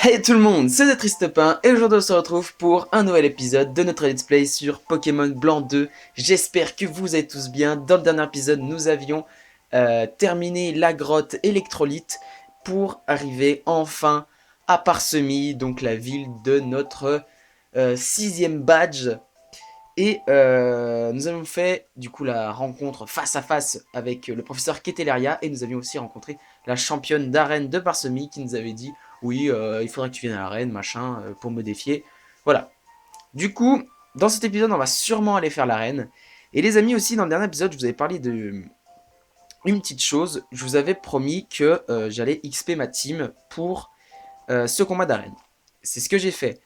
Hey tout le monde, c'est The Triste Pain et aujourd'hui on se retrouve pour un nouvel épisode de notre let's play sur Pokémon Blanc 2. J'espère que vous allez tous bien. Dans le dernier épisode, nous avions terminé la grotte électrolyte pour arriver enfin à Parsemi, donc la ville de notre sixième badge. Et nous avons fait du coup la rencontre face à face avec le professeur Keteleria et nous avions aussi rencontré la championne d'arène de Parsemi qui nous avait dit oui, il faudra que tu viennes à l'arène, machin, pour me défier. Voilà. Du coup, dans cet épisode, on va sûrement aller faire l'arène. Et les amis, aussi, dans le dernier épisode, je vous avais parlé de une petite chose. Je vous avais promis que j'allais XP ma team pour ce combat d'arène. C'est ce que j'ai fait.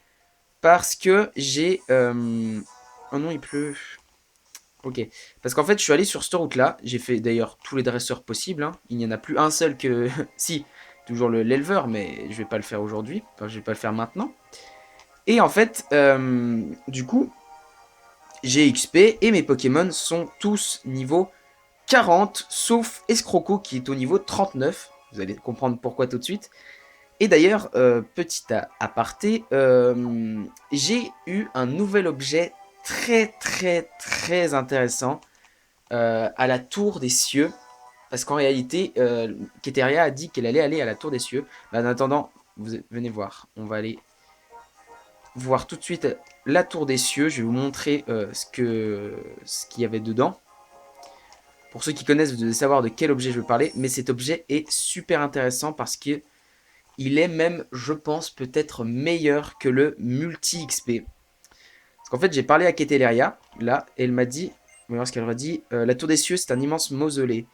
Parce que j'ai... Oh non, il pleut. Ok. Parce qu'en fait, je suis allé sur cette route-là. J'ai fait d'ailleurs tous les dresseurs possibles, hein. Il n'y en a plus un seul que... si, toujours l'éleveur, mais je vais pas le faire aujourd'hui. Enfin, je vais pas le faire maintenant. Et en fait, du coup, j'ai XP et mes Pokémon sont tous niveau 40, sauf Escroco qui est au niveau 39. Vous allez comprendre pourquoi tout de suite. Et d'ailleurs, petit aparté, j'ai eu un nouvel objet très intéressant à la Tour des Cieux. Parce qu'en réalité, Keteria a dit qu'elle allait aller à la Tour des Cieux. Mais en attendant, venez voir. On va aller voir tout de suite la Tour des Cieux. Je vais vous montrer ce qu'il y avait dedans. Pour ceux qui connaissent, vous devez savoir de quel objet je veux parler. Mais cet objet est super intéressant parce que il est même, je pense, peut-être meilleur que le multi-XP. Parce qu'en fait, j'ai parlé à Keteleria, là, et elle m'a dit, on va voir ce qu'elle m'a dit, la Tour des Cieux, c'est un immense mausolée.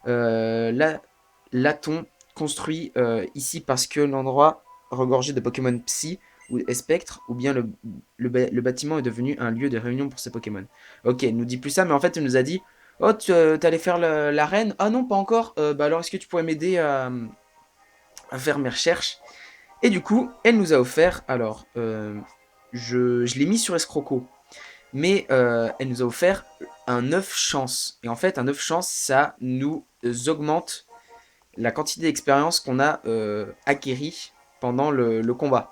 L'a-t-on construit ici parce que l'endroit regorgé de Pokémon Psy ou Spectre, ou bien le bâtiment est devenu un lieu de réunion pour ces Pokémon. Ok, elle nous dit plus ça, mais en fait, elle nous a dit, oh, tu allais faire l'arène. Ah non, pas encore. Bah alors, est-ce que tu pourrais m'aider à faire mes recherches? Et du coup, elle nous a offert, alors, je l'ai mis sur Escroco, mais elle nous a offert un œuf chance. Et en fait, un œuf chance, ça nous augmente la quantité d'expérience qu'on a acquérie pendant le combat.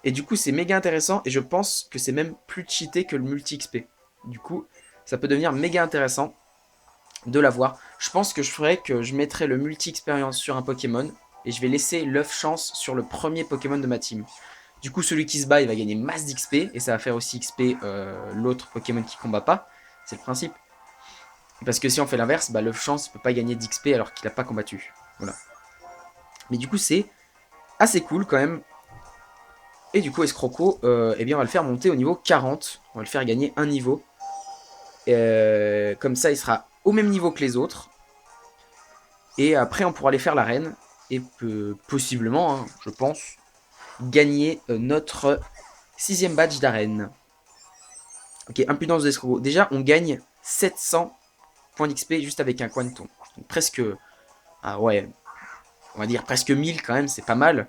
Et du coup, c'est méga intéressant, et je pense que c'est même plus cheaté que le multi-XP. Du coup, ça peut devenir méga intéressant de l'avoir. Je pense que je ferais que je mettrais le multi-expérience sur un Pokémon, et je vais laisser l'œuf chance sur le premier Pokémon de ma team. Du coup, celui qui se bat, il va gagner masse d'XP, et ça va faire aussi XP l'autre Pokémon qui combat pas. C'est le principe. Parce que si on fait l'inverse, bah, l'œuf chance ne peut pas gagner d'XP alors qu'il n'a pas combattu. Voilà. Mais du coup, c'est assez cool quand même. Et du coup, Escroco, eh bien, on va le faire monter au niveau 40. On va le faire gagner un niveau. Comme ça, il sera au même niveau que les autres. Et après, on pourra aller faire l'arène. Et possiblement, hein, je pense, gagner notre sixième badge d'arène. Ok, impudence d'escroc. Déjà, on gagne 700 points d'XP juste avec un Quanton. Donc, presque... Ah ouais, on va dire presque 1000 quand même, c'est pas mal.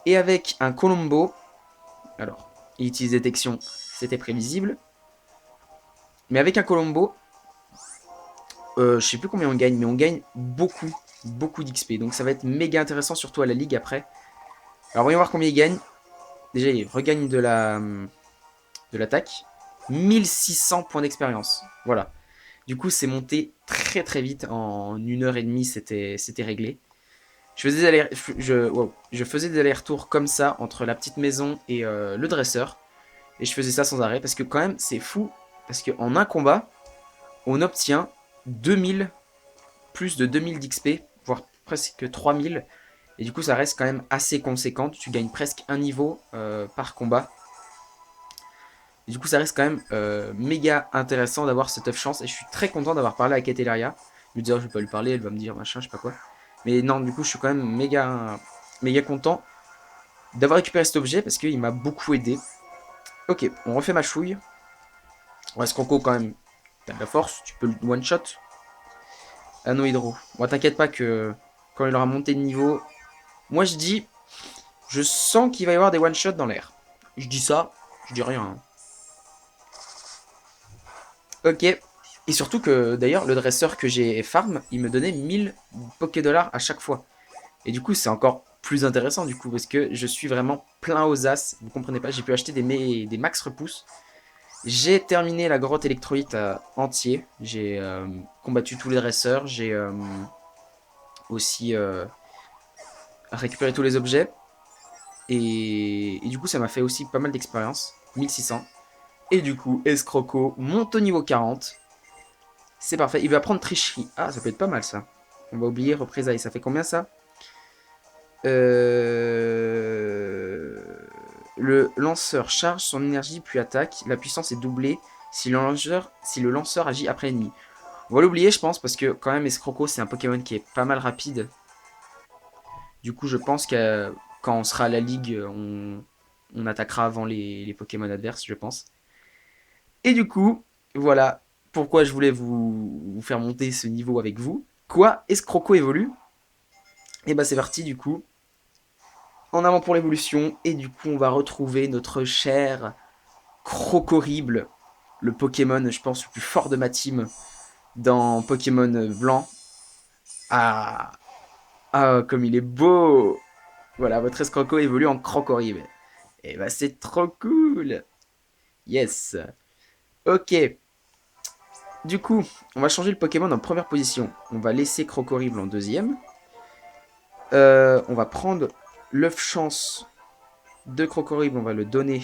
Et avec un Colombo, alors, il utilise détection, c'était prévisible. Mais avec un Colombo, je sais plus combien on gagne, mais on gagne beaucoup d'XP. Donc ça va être méga intéressant, surtout à la ligue après. Alors voyons voir combien il gagne. Déjà, il regagne de l'attaque. 1600 points d'expérience. Voilà. Du coup, c'est monté très vite. En 1h30, c'était réglé. Je faisais des allers-retours comme ça entre la petite maison et le dresseur. Et je faisais ça sans arrêt. Parce que quand même, c'est fou. Parce qu'en un combat, on obtient 2000, plus de 2000 d'XP, voire presque 3000. Et du coup, ça reste quand même assez conséquent. Tu gagnes presque un niveau par combat. Et du coup, ça reste quand même méga intéressant d'avoir cette œuf chance. Et je suis très content d'avoir parlé à Keteleria. Je me disais, oh, je vais pas lui parler, elle va me dire machin, je sais pas quoi. Mais non, du coup, je suis quand même méga content d'avoir récupéré cet objet parce qu'il m'a beaucoup aidé. Ok, on refait ma chouille. On reste Croco quand même. T'as de la force, tu peux le one shot. Anneau hydro. Bon, t'inquiète pas que quand il aura monté de niveau. Moi, je dis, je sens qu'il va y avoir des one shots dans l'air. Je dis ça, je dis rien, hein. Ok. Et surtout que d'ailleurs, le dresseur que j'ai farm, il me donnait 1000 Poké Dollars à chaque fois. Et du coup, c'est encore plus intéressant du coup, parce que je suis vraiment plein aux as. Vous comprenez pas, j'ai pu acheter des max repousses. J'ai terminé la grotte électrolyte entier. J'ai combattu tous les dresseurs. J'ai aussi récupéré tous les objets. Et du coup, ça m'a fait aussi pas mal d'expérience. 1600. Et du coup, Escroco monte au niveau 40. C'est parfait. Il va prendre tricherie. Ah, ça peut être pas mal ça. On va oublier représailles. Ça fait combien ça Le lanceur charge son énergie puis attaque. La puissance est doublée si le lanceur agit après l'ennemi. On va l'oublier, je pense, parce que quand même, Escroco, c'est un Pokémon qui est pas mal rapide. Du coup, je pense que quand on sera à la ligue, on attaquera avant les Pokémon adverses, je pense. Et du coup, voilà pourquoi je voulais vous faire monter ce niveau avec vous. Quoi, Escroco évolue? Et bah c'est parti du coup. En avant pour l'évolution. Et du coup, on va retrouver notre cher Crocorible. Le Pokémon, je pense, le plus fort de ma team dans Pokémon Blanc. Ah, ah, comme il est beau! Voilà, votre escroco évolue en Crocoribe. Et bah c'est trop cool! Yes! Ok. Du coup, on va changer le Pokémon en première position. On va laisser Crocorible en deuxième. On va prendre l'œuf chance de Crocorible. On va le donner.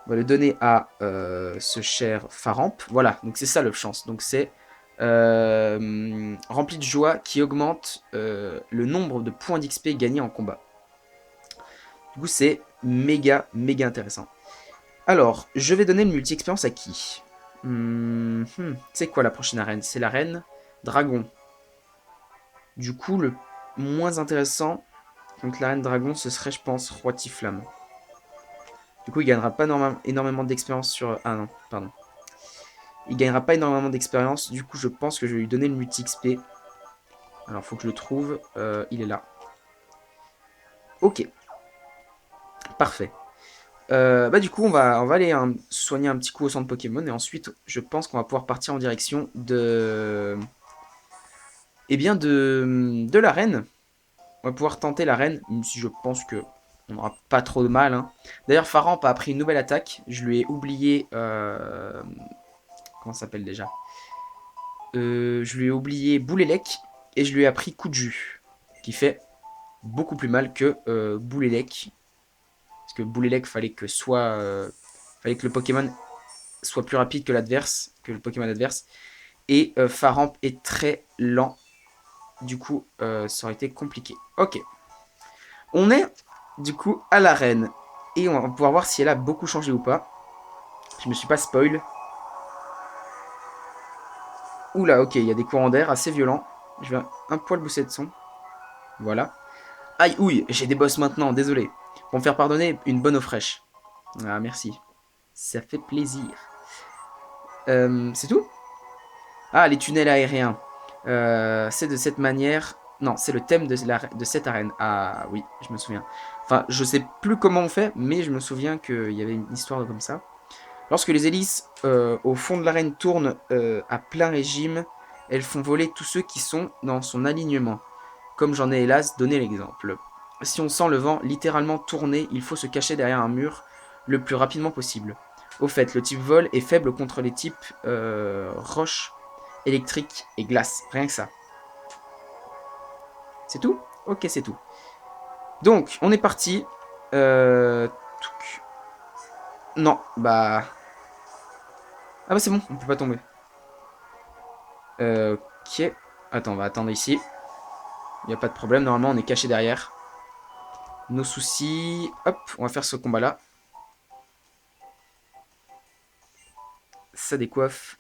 On va le donner à ce cher Faramp. Voilà, donc c'est ça l'œuf chance. Donc c'est rempli de joie qui augmente le nombre de points d'XP gagnés en combat. Du coup, c'est méga, méga intéressant. Alors, je vais donner le multi-expérience à qui C'est quoi la prochaine arène? C'est l'arène Dragon. Du coup, le moins intéressant contre l'arène Dragon, ce serait, je pense, Roi Tiflamme. Du coup, il gagnera pas énormément d'expérience sur... Ah non, pardon. Il gagnera pas énormément d'expérience. Du coup, je pense que je vais lui donner le multi-XP. Alors, faut que je le trouve. Il est là. Ok. Parfait. Bah du coup, on va aller soigner un petit coup au centre Pokémon. Et ensuite, je pense qu'on va pouvoir partir en direction de... Eh bien, de l'arène. On va pouvoir tenter l'arène, même si je pense que on n'aura pas trop de mal. Hein. D'ailleurs, Faramp a appris une nouvelle attaque. Je lui ai oublié... Comment ça s'appelle déjà Je lui ai oublié Boulélec. Et je lui ai appris Coup de jus. Qui fait beaucoup plus mal que Boulélec. Parce que Boulélec, fallait que le Pokémon soit plus rapide que l'adverse, que le Pokémon adverse. Et Faramp est très lent. Du coup, ça aurait été compliqué. Ok. On est, du coup, à l'arène. Et on va pouvoir voir si elle a beaucoup changé ou pas. Je me suis pas spoil. Oula, ok, il y a des courants d'air assez violents. Je vais un poil bousser de son. Voilà. Aïe, ouille, j'ai des boss maintenant, désolé. Pour me faire pardonner, une bonne eau fraîche. Ah, merci. Ça fait plaisir. C'est tout? Ah, les tunnels aériens. C'est de cette manière... Non, c'est le thème de cette arène. Ah oui, je me souviens. Enfin, je sais plus comment on fait, mais je me souviens qu'il y avait une histoire comme ça. Lorsque les hélices au fond de l'arène tournent à plein régime, elles font voler tous ceux qui sont dans son alignement. Comme j'en ai hélas donné l'exemple. Si on sent le vent littéralement tourner, il faut se cacher derrière un mur le plus rapidement possible. Au fait, le type vol est faible contre les types roche, électrique et glace. Rien que ça. C'est tout? Ok, c'est tout. Donc, on est parti. Non, bah... Ah bah c'est bon, on peut pas tomber. Ok. Attends, on va attendre ici. Il n'y a pas de problème, normalement on est caché derrière. Nos soucis... Hop, on va faire ce combat-là. Ça décoiffe.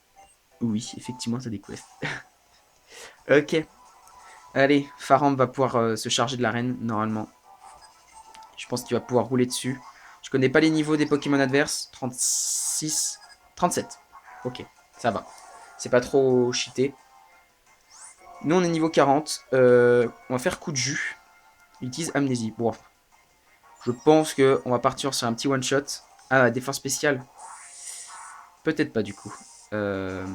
Oui, effectivement, ça décoiffe. Ok. Allez, Faramp va pouvoir se charger de l'arène, normalement. Je pense qu'il va pouvoir rouler dessus. Je connais pas les niveaux des Pokémon adverses. 36... 37. Ok, ça va. C'est pas trop cheaté. Nous, on est niveau 40. On va faire coup de jus. Il utilise amnésie. Bon, je pense qu'on va partir sur un petit one-shot. Ah, défense spéciale. Peut-être pas, du coup. On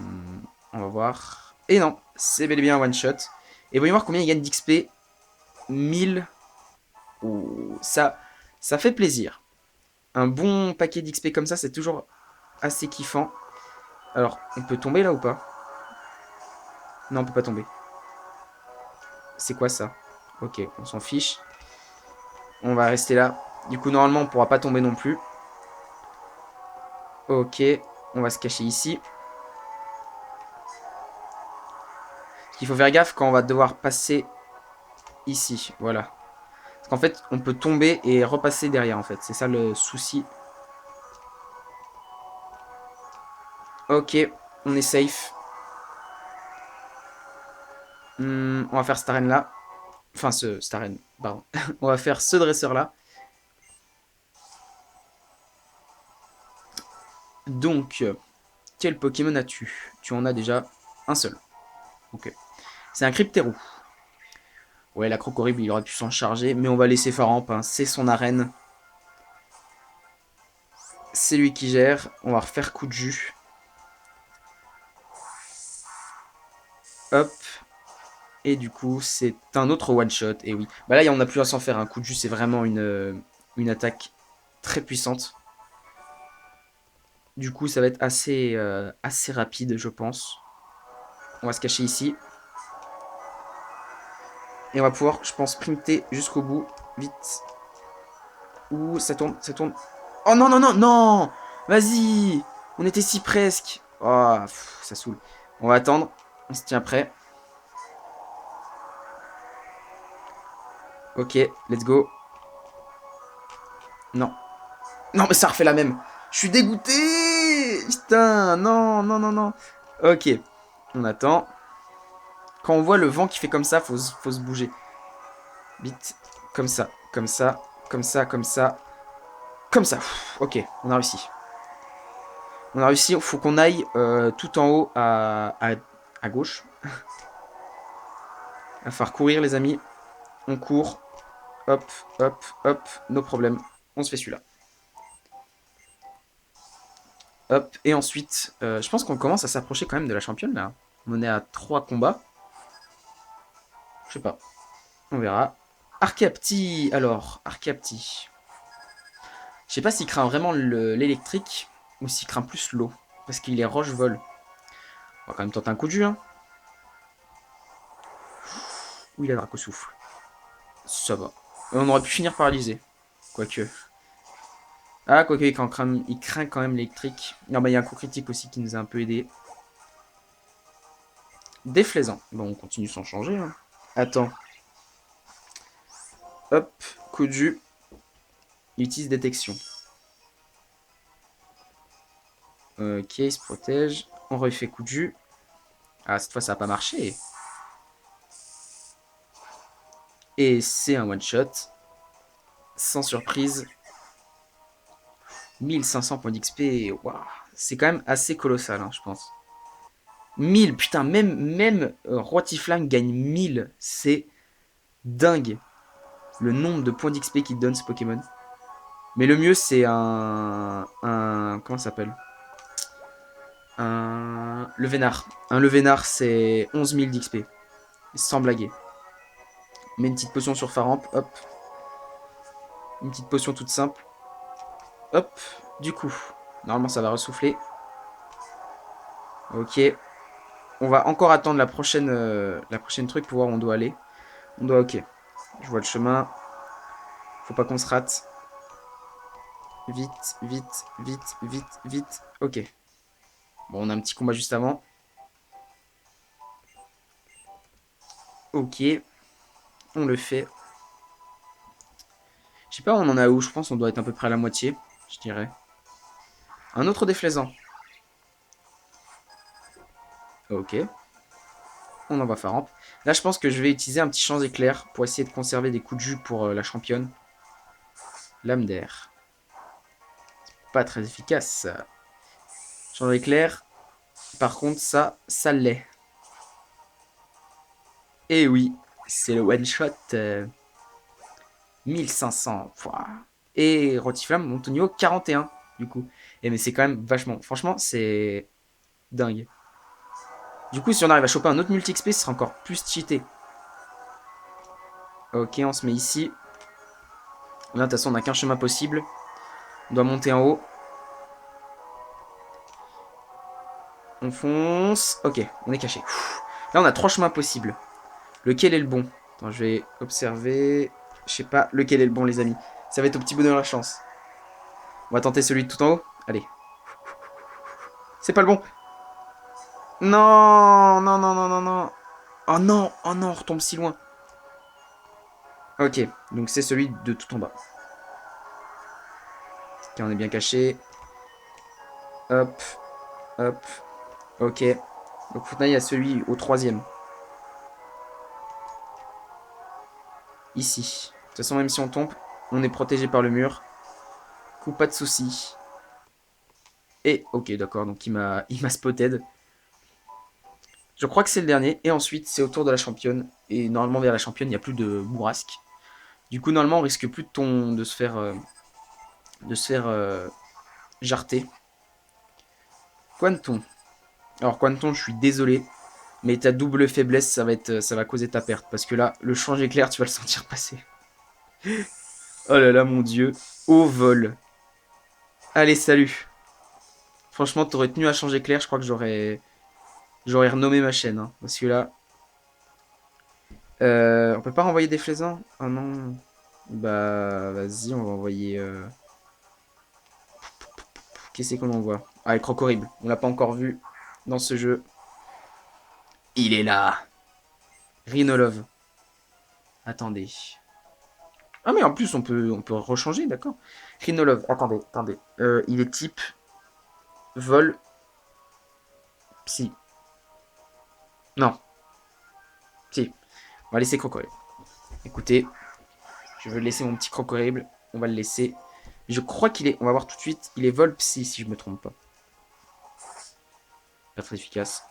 va voir. Et non, c'est bel et bien un one-shot. Et voyons voir combien il gagne d'XP. 1000. Ouh, ça fait plaisir. Un bon paquet d'XP comme ça, c'est toujours assez kiffant. Alors, on peut tomber là ou pas? Non, on peut pas tomber. C'est quoi ça? Ok, on s'en fiche. On va rester là. Du coup, normalement, on pourra pas tomber non plus. Ok, on va se cacher ici. Il faut faire gaffe quand on va devoir passer ici. Voilà. Parce qu'en fait, on peut tomber et repasser derrière, en fait. C'est ça le souci. Ok, on est safe. On va faire cette arène là. Enfin, cette arène, pardon. On va faire ce dresseur là. Donc, quel Pokémon as-tu? Tu en as déjà un seul. Ok. C'est un Cryptérou. Ouais, la Crocorib, il aurait pu s'en charger, mais on va laisser Faramp, hein. C'est son arène. C'est lui qui gère. On va refaire coup de jus. Hop. Et du coup, c'est un autre one-shot. Et oui. Bah là, on n'a plus à s'en faire. Un coup de jus, c'est vraiment une attaque très puissante. Du coup, ça va être assez rapide, je pense. On va se cacher ici. Et on va pouvoir, je pense, sprinter jusqu'au bout. Vite. Ouh, ça tourne, ça tourne. Oh non, non, non, non. Vas-y. On était si presque. Oh, ça saoule. On va attendre. On se tient prêt. Ok, let's go. Non. Non, mais ça refait la même. Je suis dégoûté. Putain, non, non, non, non. Ok, on attend. Quand on voit le vent qui fait comme ça, faut se bouger. Vite, comme ça, comme ça, comme ça, comme ça. Comme ça. Ok, on a réussi. On a réussi, il faut qu'on aille tout en haut à gauche. Il va falloir courir les amis. On court. Hop, hop, hop. No problème. On se fait celui-là. Hop. Et ensuite, je pense qu'on commence à s'approcher quand même de la championne là. On est à 3 combats. Je sais pas. On verra. Archeapti. Alors, Archeapti. Je sais pas s'il craint vraiment l'électrique ou s'il craint plus l'eau. Parce qu'il est roche-vol. On va quand même tenter un coup de jus. Hein. Ouh, il a Draco souffle. Ça va. On aurait pu finir paralysé. Quoique. Ah, quoique, il craint quand même l'électrique. Non, bah, il y a un coup critique aussi qui nous a un peu aidé. Déflaisant. Bon, on continue sans changer. Hein. Attends. Hop, coup de jus. Il utilise détection. Ok, il se protège. On refait coup de jus. Ah, cette fois, ça n'a pas marché. Et c'est un one-shot. Sans surprise. 1500 points d'XP. Waouh. C'est quand même assez colossal, hein, je pense. 1000, putain, même Rotiflam gagne 1000. C'est dingue. Le nombre de points d'XP qu'il donne ce Pokémon. Mais le mieux, c'est comment ça s'appelle? Un Levénard. Un Levénard, c'est 11 000 d'XP. Sans blaguer. Mets une petite potion sur Faramp. Hop. Une petite potion toute simple. Hop. Du coup, normalement, ça va ressouffler. Ok. On va encore attendre la prochaine truc pour voir où on doit aller. On doit, ok. Je vois le chemin. Faut pas qu'on se rate. Vite, vite, vite, vite, vite. Ok. Bon, on a un petit combat juste avant. Ok. On le fait. Je sais pas, on en a où. Je pense qu'on doit être à peu près à la moitié. Je dirais. Un autre déflaisant. Ok. On envoie Faramp. Là, je pense que je vais utiliser un petit champ d'éclair pour essayer de conserver des coups de jus pour la championne. Lame d'air. Pas très efficace. Champ d'éclair. Par contre, ça l'est. Et oui, c'est le one shot. 1500. Pouah. Et Rotiflamme monte au niveau 41, du coup. Et mais c'est quand même vachement. Franchement, c'est dingue. Du coup, si on arrive à choper un autre multi-XP, ce sera encore plus cheaté. Ok, on se met ici. Là, de toute façon, on n'a qu'un chemin possible. On doit monter en haut. On fonce. Ok, on est caché. Là, on a 3 chemins possibles. Lequel est le bon? Attends, je vais observer. Je sais pas lequel est le bon, les amis. Ça va être au petit bonheur la chance. On va tenter celui de tout en haut. Allez. C'est pas le bon. Non, non, non, non, non, non. Oh non, on retombe si loin. Ok, donc c'est celui de tout en bas. Ok, on est bien caché. Hop, hop. Ok. Donc maintenant, il y a celui au 3e. Ici. De toute façon, même si on tombe, on est protégé par le mur. Coup, pas de soucis. Et, ok, d'accord, donc il m'a spotted. Je crois que c'est le dernier. Et ensuite, c'est au tour de la championne. Et normalement, vers la championne, il n'y a plus de bourrasque. Du coup, normalement, on risque plus de se faire, jarter. Quanton. Alors, Quanton, je suis désolé. Mais ta double faiblesse, ça va causer ta perte. Parce que là, le change éclair, tu vas le sentir passer. Oh là là, mon dieu. Au vol. Allez, salut. Franchement, t'aurais tenu à changer clair, je crois que j'aurais renommé ma chaîne. Hein, parce que là, on peut pas renvoyer des flaisans? Oh non. Bah, vas-y, on va envoyer... Qu'est-ce qu'on envoie? Ah, le croc horrible. On l'a pas encore vu dans ce jeu. Il est là. Rhinolove. Attendez. Ah, mais en plus, on peut rechanger, d'accord. Rhinolove. Attendez, attendez. Il est type vol psy. Non, si. On va laisser croc horrible. Écoutez, je veux laisser mon petit croc horrible. On va le laisser. Je crois qu'il est... On va voir tout de suite. Il est vol psy, si je me trompe pas. Pas très efficace.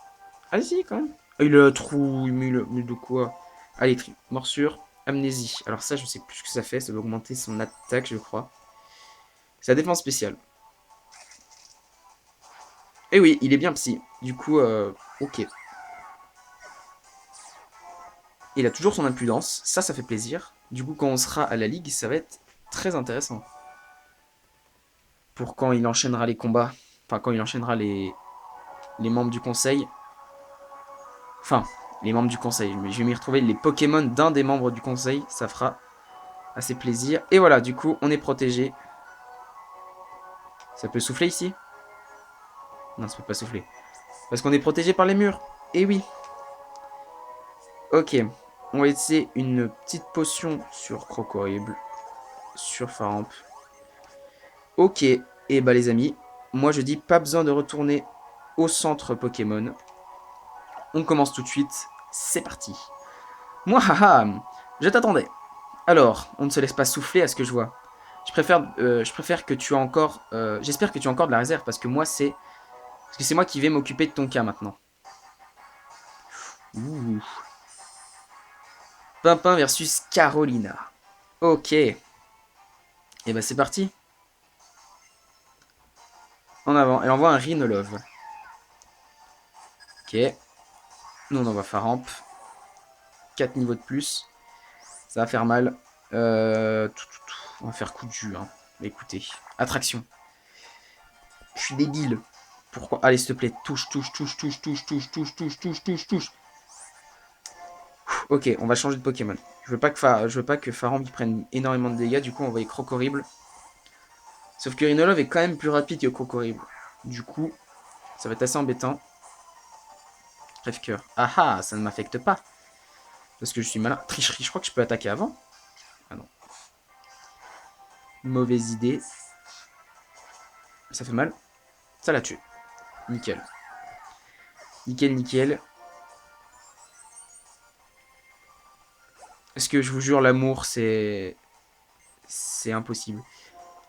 Ah si, quand même. Ah, il a trou, mais de quoi? Allez, morsure, amnésie. Alors ça, je sais plus ce que ça fait. Ça doit augmenter son attaque, je crois. C'est la défense spéciale. Et oui, il est bien psy. Du coup, ok. Il a toujours son impudence. Ça fait plaisir. Du coup, quand on sera à la ligue, ça va être très intéressant. Pour quand il enchaînera les combats. Enfin, quand il enchaînera les membres du conseil. Enfin, les membres du conseil. Je vais m'y retrouver les Pokémon d'un des membres du conseil. Ça fera assez plaisir. Et voilà, du coup, on est protégé. Ça peut souffler ici? Non, ça peut pas souffler. Parce qu'on est protégé par les murs. Et oui. Ok. On va essayer une petite potion sur Croc Horrible. Sur Faramp. Ok. Et bah les amis, moi je dis pas besoin de retourner au centre Pokémon. On commence tout de suite. C'est parti. Moi, haha, je t'attendais. Alors, on ne se laisse pas souffler à ce que je vois. Je préfère que tu as encore... J'espère que tu as encore de la réserve, parce que moi, c'est... Parce que c'est moi qui vais m'occuper de ton cas, maintenant. Ouh. Pimpin versus Carolina. Ok. Et bah, c'est parti. En avant. Elle envoie un Rhinolove. Ok. Nous, on envoie Faramp. 4 niveaux de plus. Ça va faire mal. On va faire coup de jus. Hein. Écoutez. Attraction. Je suis débile. Pourquoi? Allez, s'il te plaît. Touche, touche, touche, touche, touche, touche, touche, touche, touche, touche, touche. Ok, on va changer de Pokémon. Je veux pas que Faramp prenne énormément de dégâts. Du coup, on va y Croc Horrible. Sauf que Rhinolove est quand même plus rapide que Croc Horrible. Du coup, ça va être assez embêtant. Crève-cœur. Ah ah, ça ne m'affecte pas. Parce que je suis malin. Tricherie, je crois que je peux attaquer avant. Ah non. Mauvaise idée. Ça fait mal. Ça l'a tué. Nickel. Nickel, nickel. Est-ce que je vous jure, l'amour, c'est impossible.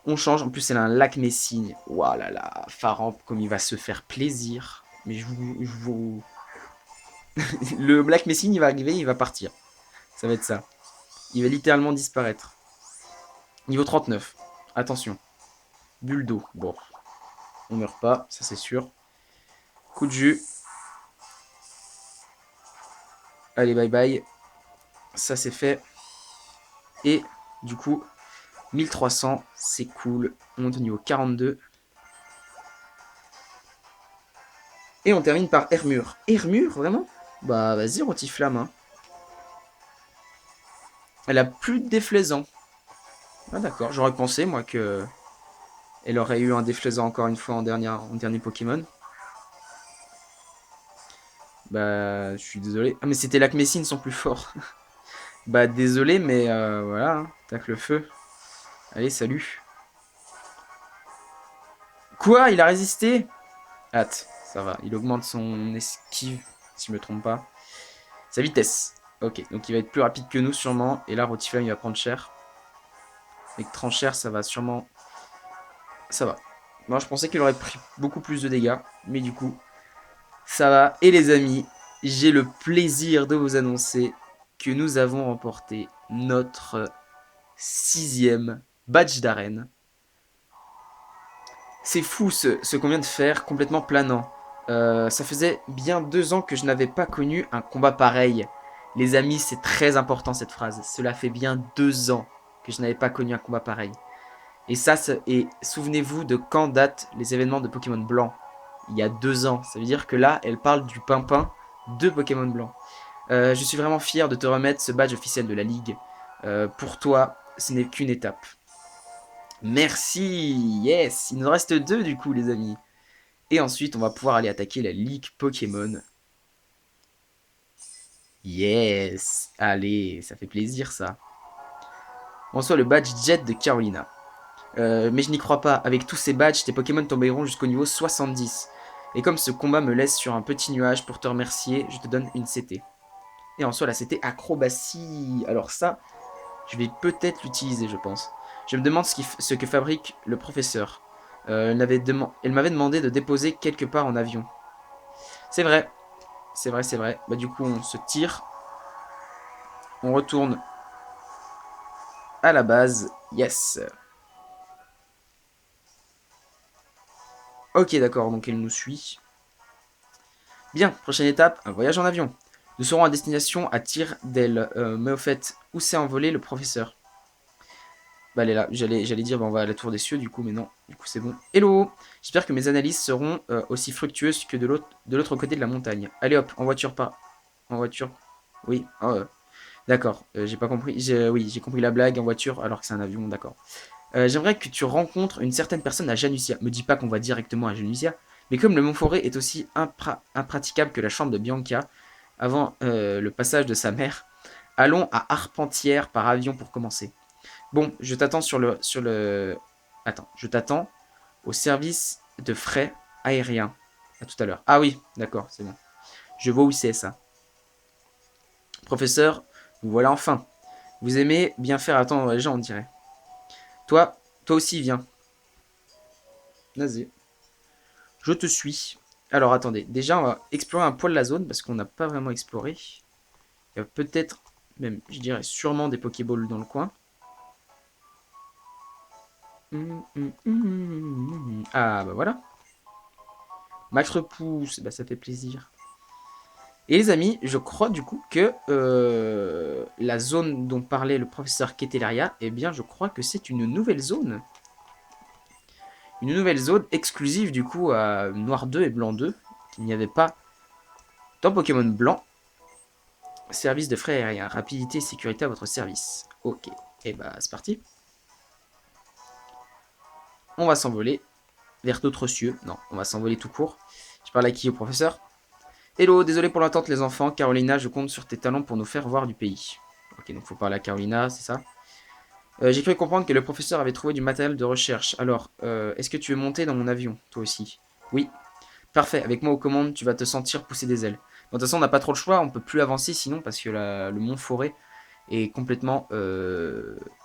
On change. En plus, elle a un lac Messine. Waouh là là. Faramp, comme il va se faire plaisir. Mais je vous... Le Black Messine, il va arriver, il va partir. Ça va être ça. Il va littéralement disparaître. Niveau 39. Attention. Bulle d'eau. Bon. On meurt pas, ça c'est sûr. Coup de jus. Allez, bye bye. Ça c'est fait. Et du coup, 1300, c'est cool. On monte au niveau 42. Et on termine par Hermure. Hermure, vraiment? Bah vas-y, Rotiflamme. Hein. Elle a plus de déflaisant. Ah d'accord, j'aurais pensé moi que elle aurait eu un déflaisant encore une fois en dernier Pokémon. Bah je suis désolé. Ah mais c'était là que mes signes sont plus forts. Bah désolé mais voilà, hein. Tac le feu. Allez salut. Quoi? Il a résisté? Hâte, ça va. Il augmente son esquive, si je me trompe pas. Sa vitesse. Ok, donc il va être plus rapide que nous sûrement. Et là Rotiflame il va prendre cher. Avec Tranchère ça va sûrement... Ça va. Moi je pensais qu'il aurait pris beaucoup plus de dégâts. Mais du coup, ça va. Et les amis, j'ai le plaisir de vous annoncer que nous avons remporté notre 6e badge d'arène. C'est fou ce qu'on vient de faire, complètement planant. Ça faisait bien 2 ans que je n'avais pas connu un combat pareil. Les amis, c'est très important cette phrase. Cela fait bien 2 ans que je n'avais pas connu un combat pareil. Et et souvenez-vous de quand datent les événements de Pokémon Blanc. Il y a 2 ans. Ça veut dire que là, elle parle du pimpin de Pokémon Blanc. Je suis vraiment fier de te remettre ce badge officiel de la Ligue. Pour toi, ce n'est qu'une étape. Merci. Yes. Il nous reste 2 du coup, les amis. Et ensuite, on va pouvoir aller attaquer la Ligue Pokémon. Yes. Allez, ça fait plaisir ça. On reçoit le badge Jet de Carolina. Mais je n'y crois pas. Avec tous ces badges, tes Pokémon tomberont jusqu'au niveau 70. Et comme ce combat me laisse sur un petit nuage pour te remercier, je te donne une CT. Et en soi, la CT Acrobatie. Alors ça, je vais peut-être l'utiliser, je pense. Je me demande ce que fabrique le professeur. Elle m'avait demandé de déposer quelque part en avion. C'est vrai. C'est vrai, c'est vrai. Bah du coup, on se tire. On retourne à la base. Yes. Ok, d'accord, donc elle nous suit. Bien, prochaine étape, un voyage en avion. Nous serons à destination à Tir d'El mais au fait, où s'est envolé le professeur? Bah elle est là, j'allais dire bah, on va à la tour des cieux du coup, mais non, du coup c'est bon. Hello. J'espère que mes analyses seront aussi fructueuses que de l'autre côté de la montagne. Allez hop, en voiture pas. En voiture. Oui, oh, d'accord, j'ai pas compris. Oui, j'ai compris la blague en voiture alors que c'est un avion, d'accord. J'aimerais que tu rencontres une certaine personne à Janusia. Me dis pas qu'on va directement à Janusia, mais comme le Mont-Forêt est aussi impraticable que la chambre de Bianca, avant le passage de sa mère, allons à Arpentière par avion pour commencer. Bon, je t'attends Attends, je t'attends au service de frais aériens. À tout à l'heure. Ah oui, d'accord, c'est bon. Je vois où c'est ça. Professeur, vous voilà enfin. Vous aimez bien faire attendre les gens, on dirait. Toi aussi, viens. Vas-y. Je te suis. Alors attendez, déjà on va explorer un poil la zone parce qu'on n'a pas vraiment exploré. Il y a peut-être, même je dirais sûrement des Pokéballs dans le coin. Ah bah voilà. Max repousse, bah ça fait plaisir. Et les amis, je crois du coup que la zone dont parlait le professeur Ketelaria, eh bien je crois que c'est une nouvelle zone. Une nouvelle zone exclusive du coup à Noir 2 et Blanc 2, qu'il n'y avait pas dans Pokémon Blanc. Service de frais aériens, rapidité et sécurité à votre service. Ok, et bah c'est parti. On va s'envoler vers d'autres cieux. Non, on va s'envoler tout court. Je parle à qui? Au professeur? Hello, désolé pour l'attente les enfants. Carolina, je compte sur tes talents pour nous faire voir du pays. Ok, donc faut parler à Carolina, c'est ça. J'ai cru comprendre que le professeur avait trouvé du matériel de recherche. Alors, est-ce que tu veux monter dans mon avion, toi aussi? Oui. Parfait, avec moi aux commandes, tu vas te sentir pousser des ailes. Bon, de toute façon, on n'a pas trop le choix, on peut plus avancer sinon parce que le mont Forêt est complètement...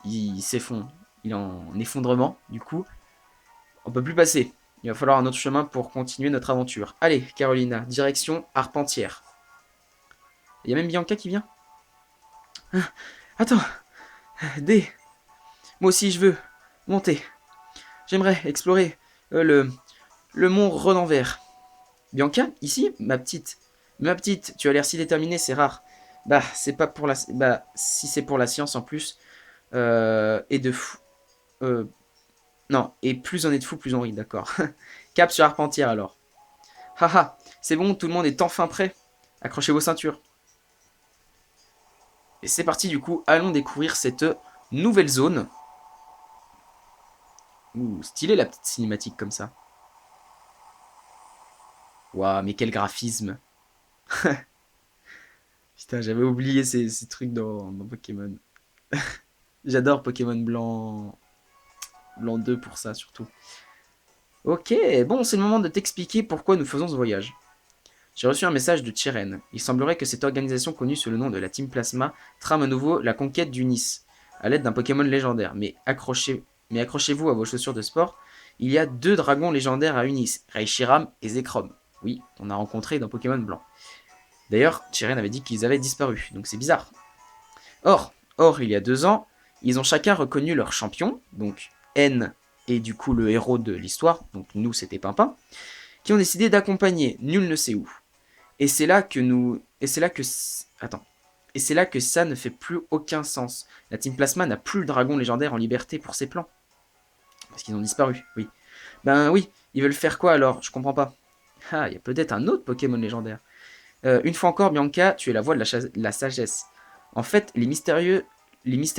il s'effondre. Il est en effondrement, du coup, on peut plus passer. Il va falloir un autre chemin pour continuer notre aventure. Allez, Carolina, direction Arpentière. Il y a même Bianca qui vient. Ah, attends, D. Moi aussi, je veux monter. J'aimerais explorer le mont Renenvers. Bianca, ici, ma petite. Ma petite, tu as l'air si déterminée, c'est rare. Bah, c'est pas pour la... Bah, si c'est pour la science en plus, et de fou... non, et plus on est de fou, plus on rit, d'accord. Cap sur Arpentière alors. Haha, c'est bon, tout le monde est enfin prêt. Accrochez vos ceintures. Et c'est parti du coup, allons découvrir cette nouvelle zone. Ouh, stylé la petite cinématique comme ça. Waouh, mais quel graphisme. Putain, j'avais oublié ces trucs dans Pokémon. J'adore Pokémon Blanc 2 pour ça surtout. Ok, bon, c'est le moment de t'expliquer pourquoi nous faisons ce voyage. J'ai reçu un message de Chiren. Il semblerait que cette organisation connue sous le nom de la Team Plasma trame à nouveau la conquête du Nice, à l'aide d'un Pokémon légendaire. Mais accrochez-vous à vos chaussures de sport, il y a 2 dragons légendaires à Unis, Reichiram et Zekrom. Oui, on a rencontré dans Pokémon Blanc. D'ailleurs, Chiren avait dit qu'ils avaient disparu, donc c'est bizarre. Or, il y a 2 ans, ils ont chacun reconnu leur champion, donc N et du coup le héros de l'histoire, donc nous c'était Pimpin, qui ont décidé d'accompagner nul ne sait où. Et c'est là que nous... Et c'est là que... Attends. Et c'est là que ça ne fait plus aucun sens. La Team Plasma n'a plus le dragon légendaire en liberté pour ses plans. Parce qu'ils ont disparu, oui. Ben oui, ils veulent faire quoi alors? Je comprends pas. Ah, il y a peut-être un autre Pokémon légendaire. Une fois encore, Bianca, tu es la voix de la sagesse. En fait, les mystères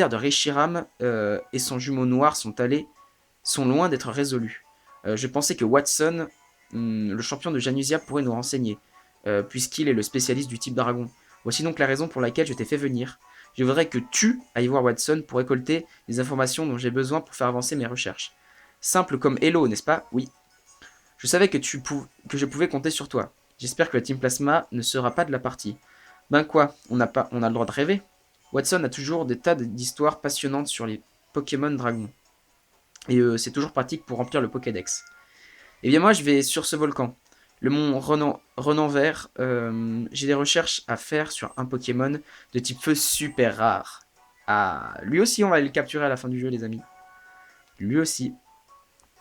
de Reshiram et son jumeau noir sont loin d'être résolus. Je pensais que Watson, le champion de Janusia, pourrait nous renseigner, puisqu'il est le spécialiste du type dragon. Voici donc la raison pour laquelle je t'ai fait venir. Je voudrais que tu ailles voir Watson pour récolter les informations dont j'ai besoin pour faire avancer mes recherches. Simple comme Hello, n'est-ce pas? Oui. Je savais que je pouvais compter sur toi. J'espère que la Team Plasma ne sera pas de la partie. Ben quoi, on a le droit de rêver. Watson a toujours des tas d'histoires passionnantes sur les Pokémon dragons. Et c'est toujours pratique pour remplir le Pokédex. Et bien moi je vais sur ce volcan, le mont Renanvert. J'ai des recherches à faire sur un Pokémon de type feu super rare. Ah, lui aussi on va le capturer à la fin du jeu les amis. Lui aussi.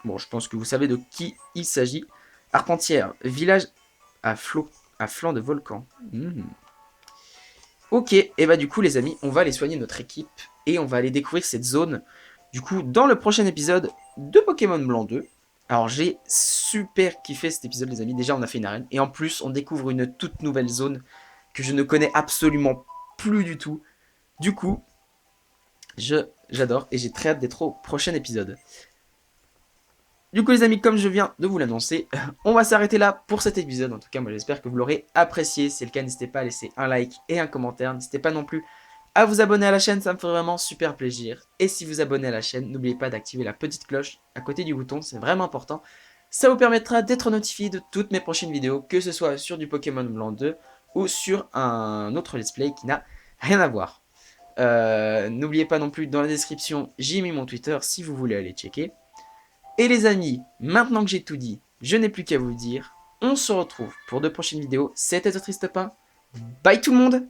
Bon, je pense que vous savez de qui il s'agit. Arpentière, village à flanc de volcan. Ok, et bah du coup les amis, on va aller soigner notre équipe et on va aller découvrir cette zone du coup dans le prochain épisode de Pokémon Blanc 2. Alors j'ai super kiffé cet épisode les amis, déjà on a fait une arène et en plus on découvre une toute nouvelle zone que je ne connais absolument plus du tout. Du coup, j'adore et j'ai très hâte d'être au prochain épisode. Du coup les amis, comme je viens de vous l'annoncer, on va s'arrêter là pour cet épisode. En tout cas moi j'espère que vous l'aurez apprécié. Si c'est le cas, n'hésitez pas à laisser un like et un commentaire. N'hésitez pas non plus à vous abonner à la chaîne, ça me ferait vraiment super plaisir. Et si vous abonnez à la chaîne, n'oubliez pas d'activer la petite cloche à côté du bouton, c'est vraiment important. Ça vous permettra d'être notifié de toutes mes prochaines vidéos, que ce soit sur du Pokémon Blanc 2 ou sur un autre let's play qui n'a rien à voir. N'oubliez pas non plus, dans la description, j'ai mis mon Twitter si vous voulez aller checker. Et les amis, maintenant que j'ai tout dit, je n'ai plus qu'à vous dire, on se retrouve pour de prochaines vidéos. C'était Triste Pain. Bye tout le monde!